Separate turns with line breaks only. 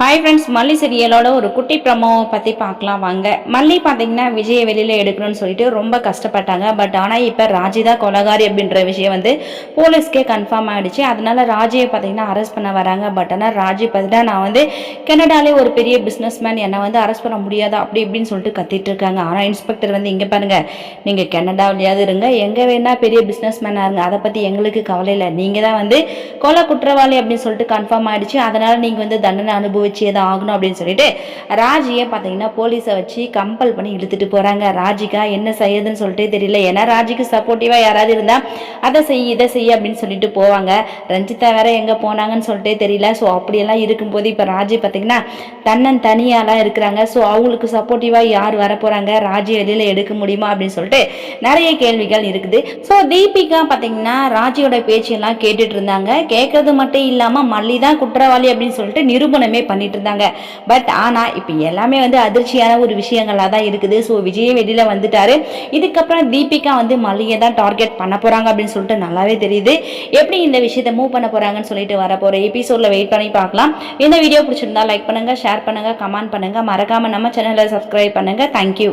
Hi friends, மல்லி சீரியலோட ஒரு குட்டி ப்ரமோவை பற்றி பார்க்கலாம் வாங்க. மல்லி பார்த்தீங்கன்னா விஜயை வெளியில் எடுக்கணும்னு சொல்லிட்டு ரொம்ப கஷ்டப்பட்டாங்க. பட் ஆனால் இப்போ ராஜி தான் கொலகாரி அப்படின்ற விஷயம் வந்து போலீஸ்க்கே கன்ஃபார்ம் ஆகிடுச்சு. அதனால ராஜியை பார்த்தீங்கன்னா அரெஸ்ட் பண்ண வராங்க. பட் ஆனால் ராஜி பார்த்தீங்கன்னா நான் வந்து கனடாலே ஒரு பெரிய பிஸ்னஸ் மேன், என்னை வந்து அரெஸ்ட் பண்ண முடியாதா அப்படி இப்படின்னு சொல்லிட்டு கத்திட்டு இருக்காங்க. ஆனால் இன்ஸ்பெக்டர் வந்து இங்கே பாருங்க, நீங்கள் கனடாவிலையாவது இருங்க, எங்கே வேணா பெரிய பிஸ்னஸ் மேனாக இருங்க, அதை பற்றி எங்களுக்கு கவலை இல்லை. நீங்கள் தான் வந்து கொலை குற்றவாளி அப்படின்னு சொல்லிட்டு கன்ஃபார்ம் ஆகிடுச்சு. அதனால் நீங்கள் வந்து தண்டனை அனுபவிச்சு தான் ஆகணும் அப்படின்னு சொல்லிட்டு ராஜியை பார்த்தீங்கன்னா போலீஸை வச்சு கம்பல் பண்ணி இழுத்துட்டு போறாங்க. ராஜிக்கா என்ன செய்யுதுன்னு சொல்லிட்டு தெரியல. ஏன்னா ராஜிக்கு சப்போர்ட்டிவா யாராவது இருந்தா அதை செய் இதை செய்ய அப்படின்னு சொல்லிட்டு போவாங்க. ரஞ்சிதா வேற எங்க போனாங்கன்னு சொல்லிட்டு தெரியல. ஸோ அப்படியெல்லாம் இருக்கும்போது இப்போ ராஜி பார்த்தீங்கன்னா தன்னன் தனியாலாம் இருக்கிறாங்க. ஸோ அவங்களுக்கு சப்போர்ட்டிவா யார் வர போறாங்க, ராஜி வெளியில எடுக்க முடியுமா அப்படின்னு சொல்லிட்டு நிறைய கேள்விகள் இருக்குது. ஸோ தீபிகா பார்த்தீங்கன்னா ராஜியோட பேச்செல்லாம் கேட்டுட்டு இருந்தாங்க. கேட்கறது மட்டும் இல்லாம மல்லி தான் குற்றவாளி அப்படின்னு சொல்லிட்டு நிரூபணமே பண்ணிட்டு இருந்தாங்க. பட் ஆனா இப்ப எல்லாமே வந்து அதிர்ச்சியான ஒரு விஷயங்களா தான் இருக்குது. ஸோ விஜய் வெளியில வந்துட்டாரு. இதுக்கப்புறம் தீபிகா வந்து மல்லியை தான் டார்கெட் பண்ண போறாங்க அப்படின்னு சொல்லிட்டு நல்லாவே தெரியுது. எப்படி இந்த விஷயத்தை மூவ் பண்ண போறாங்கன்னு சொல்லிட்டு வர போற எபிசோட்ல வெயிட் பண்ணி பார்க்கலாம். இந்த வீடியோ பிடிச்சிருந்தா லைக் பண்ணுங்க, ஷேர் பண்ணுங்க, கமெண்ட் பண்ணுங்க, மறக்காம நம்ம சேனலை சப்ஸ்கிரைப் பண்ணுங்க. தேங்க்யூ.